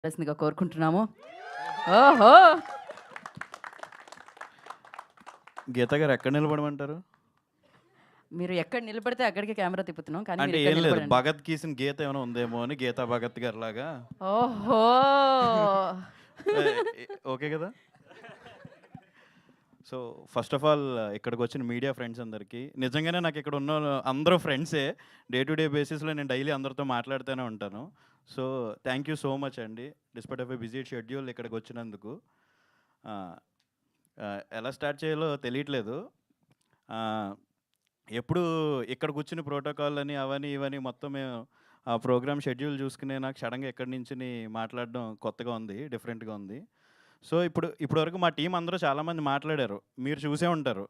చేయాల్సిందిగా కోరుకుంటున్నాము. ఓహో! గీత గారు ఎక్కడ నిలబడమంటారు? మీరు ఎక్కడ నిలబడితే అక్కడికే కెమెరా తిప్పుతున్నాం. కానీ అంటే మీరు ఇక్కడ ఏం లేదు. నిలబడండి. భగత్ గీసిన గీత ఏమైనా ఉందేమో అని గీతా భగత్ గారిలాగా. ఓహో! ఓకే కదా? సో, ఫస్ట్ ఆఫ్ ఆల్ ఇక్కడికొచ్చిన మీడియా ఫ్రెండ్స్ అందరికీ నిజంగానే నాకు ఇక్కడ ఉన్న అందరూ ఫ్రెండ్సే. డే టు డే బేసిస్‌లో నేను డైలీ అందరితో మాట్లాడుతూనే ఉంటాను. So, thank you so much అండి. Despite of a busy schedule ఇక్కడికొచ్చినందుకు. ఆహ్, ఎలా స్టార్ట్ చేయాలో తెలియట్లేదు. ఆహ్, ఎప్పుడు ఇక్కడ కూర్చుని ప్రోటోకాల్ అని అవని ఇవని మొత్తం మేము ఆ ప్రోగ్రామ్ షెడ్యూల్ చూసుకునే నాకు సడన్గా ఎక్కడి నుంచిని మాట్లాడడం కొత్తగా ఉంది, డిఫరెంట్గా ఉంది. సో ఇప్పటివరకు మా టీం అందరూ చాలామంది మాట్లాడారు, మీరు చూసే ఉంటారు.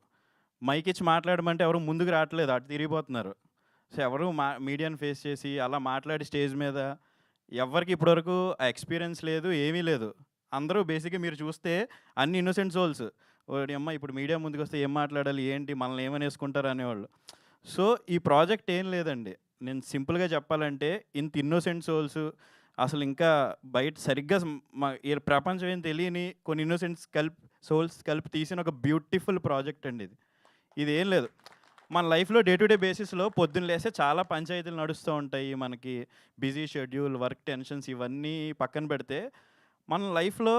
మైక్ ఇచ్చి మాట్లాడమంటే ఎవరు ముందుకు రావట్లేదు, అటు తిరిగిపోతున్నారు. సో ఎవరు మీడియాని ఫేస్ చేసి అలా మాట్లాడి స్టేజ్ మీద ఎవరికి ఇప్పటివరకు ఆ ఎక్స్పీరియన్స్ లేదు, ఏమీ లేదు. అందరూ బేసిక్గా మీరు చూస్తే అన్ని ఇన్నోసెంట్ సోల్స్. ఓడి అమ్మ ఇప్పుడు మీడియా ముందుకు వస్తే ఏం మాట్లాడాలి, ఏంటి, మనల్ని ఏమనేసుకుంటారు అనేవాళ్ళు. సో ఈ ప్రాజెక్ట్ ఏం లేదండి, నేను సింపుల్గా చెప్పాలంటే ఇంత ఇన్నోసెంట్ సోల్స్ అసలు ఇంకా బయట సరిగ్గా మా ఈ ప్రపంచం ఏం తెలియని కొన్ని ఇన్నోసెంట్స్ సోల్స్ కలిపి తీసిన ఒక బ్యూటిఫుల్ ప్రాజెక్ట్ అండి ఇది. ఇది ఏం లేదు, మన లైఫ్లో డే టు డే బేసిస్లో పొద్దున్న లేస్తే చాలా పంచాయతీలు నడుస్తూ ఉంటాయి. మనకి బిజీ షెడ్యూల్, వర్క్ టెన్షన్స్ ఇవన్నీ పక్కన పెడితే మన లైఫ్లో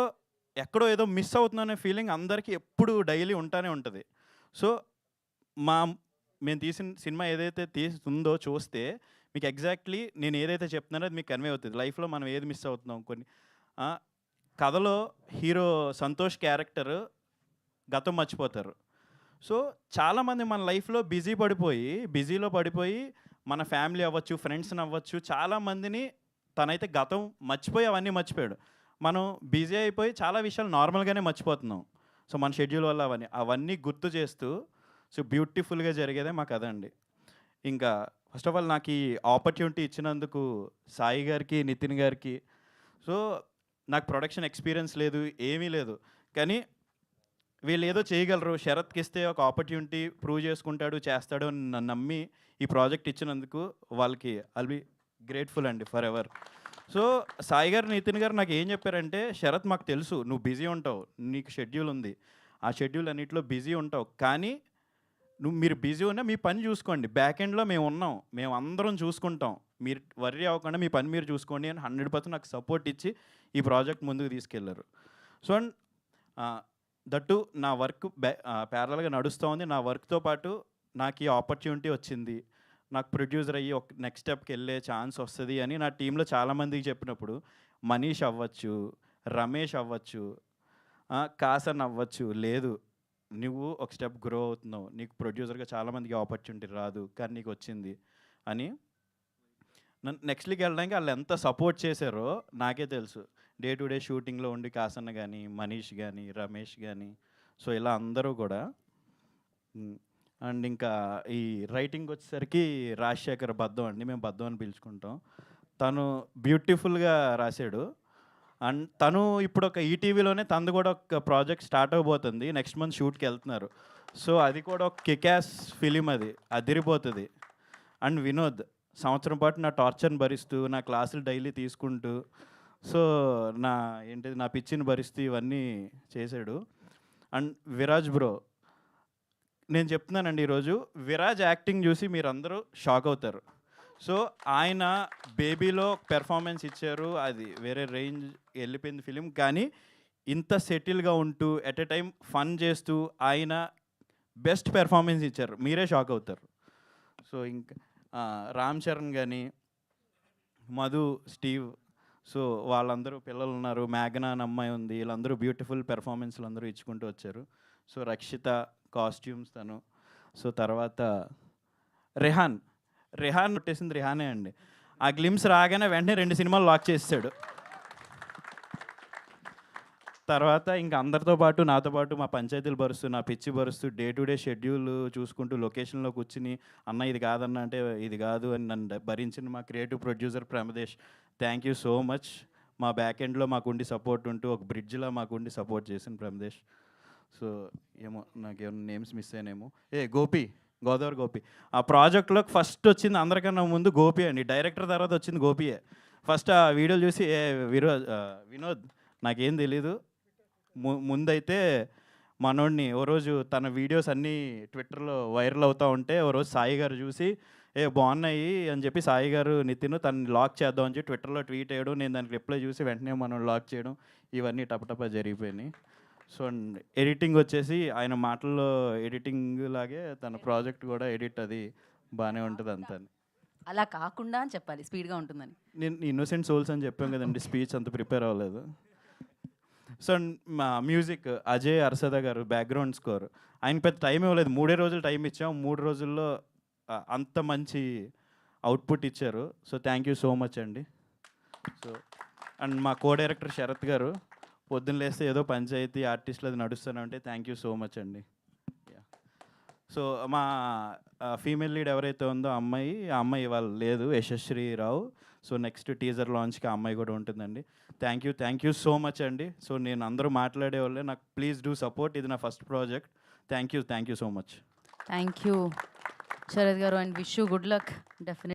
ఎక్కడో ఏదో మిస్ అవుతుందనే ఫీలింగ్ అందరికీ ఎప్పుడు డైలీ ఉంటానే ఉంటుంది. సో మా మేము తీసిన సినిమా ఏదైతే తీస్తుందో చూస్తే మీకు ఎగ్జాక్ట్లీ నేను ఏదైతే చెప్తున్నానో అది మీకు కన్వే అవుతుంది. లైఫ్లో మనం ఏది మిస్ అవుతున్నాం కొన్ని. కథలో హీరో సంతోష్ క్యారెక్టర్ గతం మర్చిపోతారు. సో చాలామంది మన లైఫ్లో బిజీలో పడిపోయి మన ఫ్యామిలీ అవ్వచ్చు, ఫ్రెండ్స్ని అవ్వచ్చు, చాలామందిని తనైతే గతం మర్చిపోయి అవన్నీ మర్చిపోయాడు. మనం బిజీ అయిపోయి చాలా విషయాలు నార్మల్గానే మర్చిపోతున్నాం. సో మన షెడ్యూల్ వల్ల అవన్నీ గుర్తు చేస్తూ సో బ్యూటిఫుల్గా జరిగేదే మా కథ అండి. ఇంకా ఫస్ట్ ఆఫ్ ఆల్ నాకు ఈ ఆపర్చునిటీ ఇచ్చినందుకు సాయి గారికి, నితిన్ గారికి. సో నాకు ప్రొడక్షన్ ఎక్స్పీరియన్స్ లేదు, ఏమీ లేదు. కానీ వీళ్ళు ఏదో చేయగలరు, శరత్కి ఇస్తే ఒక ఆపర్చునిటీ ప్రూవ్ చేసుకుంటాడు, చేస్తాడు అని నన్ను నమ్మి ఈ ప్రాజెక్ట్ ఇచ్చినందుకు వాళ్ళకి ఐల్ బి గ్రేట్ఫుల్ అండి ఫర్ ఎవర్. సో సాయి గారు, నితిన్ గారు నాకు ఏం చెప్పారంటే, శరత్ మాకు తెలుసు నువ్వు బిజీ ఉంటావు, నీకు షెడ్యూల్ ఉంది, ఆ షెడ్యూల్ అన్నింటిలో బిజీ ఉంటావు, కానీ మీరు బిజీ ఉన్నా మీ పని చూసుకోండి, బ్యాక్ ఎండ్లో మేము ఉన్నాం, మేము అందరం చూసుకుంటాం, మీరు వర్రీ అవ్వకుండా మీ పని మీరు చూసుకోండి అని 100% నాకు సపోర్ట్ ఇచ్చి ఈ ప్రాజెక్ట్ ముందుకు తీసుకెళ్లారు. సో అండ్ దట్టు నా వర్క్ ప్యారలల్గా నడుస్తూ ఉంది. నా వర్క్తో పాటు నాకు ఈ ఆపర్చునిటీ వచ్చింది, నాకు ప్రొడ్యూసర్ అయ్యి ఒక నెక్స్ట్ స్టెప్కి వెళ్ళే ఛాన్స్ వస్తుంది అని నా టీంలో చాలామందికి చెప్పినప్పుడు, మనీష్ అవ్వచ్చు, రమేష్ అవ్వచ్చు, కాసన్ అవ్వచ్చు, లేదు నువ్వు ఒక స్టెప్ గ్రో అవుతున్నావు, నీకు ప్రొడ్యూసర్గా చాలామందికి ఆపర్చునిటీ రాదు కానీ నీకు వచ్చింది అని నన్ను నెక్స్ట్ లీగ్కి వెళ్ళడానికి వాళ్ళు ఎంత సపోర్ట్ చేశారో నాకే తెలుసు. డే టు డే షూటింగ్లో ఉండి కాసన్న కానీ, మనీష్ కానీ, రమేష్ కానీ, సో ఇలా అందరూ కూడా. అండ్ ఇంకా ఈ రైటింగ్ వచ్చేసరికి రాజశేఖర్ బద్దం అండి, మేము బద్దం అని పిలుచుకుంటాం. తను బ్యూటిఫుల్గా రాశాడు. అండ్ తను ఇప్పుడు ఒక ఈటీవీలోనే తనది కూడా ఒక ప్రాజెక్ట్ స్టార్ట్ అవబోతుంది, నెక్స్ట్ మంత్ షూట్కి వెళ్తున్నారు. సో అది కూడా ఒక కికాస్ ఫిలిం, అది అదిరిపోతుంది. అండ్ వినోద్ సంవత్సరం పాటు నా టార్చర్ని భరిస్తూ, నా క్లాసులు డైలీ తీసుకుంటూ, సో నా పిచ్చిని భరిస్తూ ఇవన్నీ చేశాడు. అండ్ విరాజ్ బ్రో, నేను చెప్తున్నానండి ఈరోజు విరాజ్ యాక్టింగ్ చూసి మీరు అందరూ షాక్ అవుతారు. సో ఆయన బేబీలో పెర్ఫార్మెన్స్ ఇచ్చారు, అది వేరే రేంజ్ వెళ్ళిపోయింది ఫిలిం. కానీ ఇంత సెటిల్గా ఉంటూ ఎట్ ఎ టైం ఫన్ చేస్తూ ఆయన బెస్ట్ పెర్ఫార్మెన్స్ ఇచ్చారు, మీరే షాక్ అవుతారు. సో ఇంకా రామ్ చరణ్ కానీ, మధు, స్టీవ్, సో వాళ్ళందరూ పిల్లలు ఉన్నారు, మేఘనా అని అమ్మాయి ఉంది, వీళ్ళందరూ బ్యూటిఫుల్ పెర్ఫార్మెన్స్లు అందరూ ఇచ్చుకుంటూ వచ్చారు. సో రక్షిత కాస్ట్యూమ్స్ తను. సో తర్వాత రెహాన్ కొట్టేసింది రెహానే అండి. ఆ గ్లిమ్స్ రాగానే వెంటనే 2 సినిమాలు లాక్ చేసాడు. తర్వాత ఇంకా అందరితో పాటు నాతో పాటు మా పంచాయతీలు భరుస్తూ, నా పిచ్చి భరుస్తూ, డే టు డే షెడ్యూల్ చూసుకుంటూ లొకేషన్లో కూర్చుని అన్న ఇది కాదన్న అంటే ఇది కాదు అని నన్ను భరించిన మా creative producer Pramadesh, thank you so much. మా బ్యాక్ ఎండ్లో మాకుండి సపోర్ట్ ఉంటూ ఒక బ్రిడ్జ్లో మాకుండి సపోర్ట్ చేసిన ప్రమదేశ్. సో ఏమో నాకేమన్నా నేమ్స్ మిస్ అయినేమో. గోదావరి గోపి ఆ ప్రాజెక్ట్లోకి ఫస్ట్ వచ్చింది అందరికన్నా ముందు గోపి అండి, డైరెక్టర్ తర్వాత వచ్చింది గోపియే. ఫస్ట్ ఆ వీడియోలు చూసి వినోద్ నాకేం తెలీదు. ముందైతే మనోడిని ఓ రోజు తన వీడియోస్ అన్నీ ట్విట్టర్‌లో వైరల్ అవుతా ఉంటే, ఓ రోజు సాయి గారు చూసి, బాగున్నాయి అని చెప్పి సాయి గారు నితిన్ తనని లాక్ చేద్దాం అని చెప్పి ట్విట్టర్‌లో ట్వీట్ చేయడం, నేను దానికి రిప్లై చూసి వెంటనే మనం లాక్ చేయడం, ఇవన్నీ టపటపా జరిగిపోయినాయి. సో, ఎడిటింగ్ వచ్చేసి ఆయన మాటల్లో ఎడిటింగ్ లాగే తన ప్రాజెక్ట్ కూడా ఎడిట్ అది బాగానే ఉంటుంది అంతా. అలా కాకుండా అని చెప్పాలి, స్పీడ్‌గా ఉంటుందని. నేను ఇన్నోసెంట్ సోల్స్ అని చెప్పాం కదండీ, స్పీచ్ అంత ప్రిపేర్ అవ్వలేదు. సో, మా మ్యూజిక్ అజయ్ అర్సదా గారు బ్యాక్గ్రౌండ్ స్కోర్. ఆయన పెద్ద టైం ఇవ్వలేదు. 3 రోజులు టైం ఇచ్చాం. 3 రోజుల్లో అంత మంచి అవుట్‌పుట్ ఇచ్చారు. So, thank you so much అండి. సో, అండ్ మా కో డైరెక్టర్ శరత్ గారు, పొద్దున్న లేస్తే ఏదో పంచాయతీ ఆర్టిస్టులు అది నడుస్తూనే ఉంటే థ్యాంక్ యూ సో మచ్ అండి. సో, మా ఫీమేల్ లీడ్ ఎవరైతే ఉందో ఆ అమ్మాయి ఇవాళ లేదు, Yashaswi Rao. So, next teaser లాంచ్‌కి ఆ అమ్మాయి కూడా ఉంటుందండి. థ్యాంక్ యూ సో మచ్ అండి. సో, నేను అందరూ మాట్లాడేవాళ్ళే, నాకు ప్లీజ్ డూ సపోర్ట్. ఇది నా first project. Thank you so much. Thank you Sharath garu, and wish you good luck. Definitely.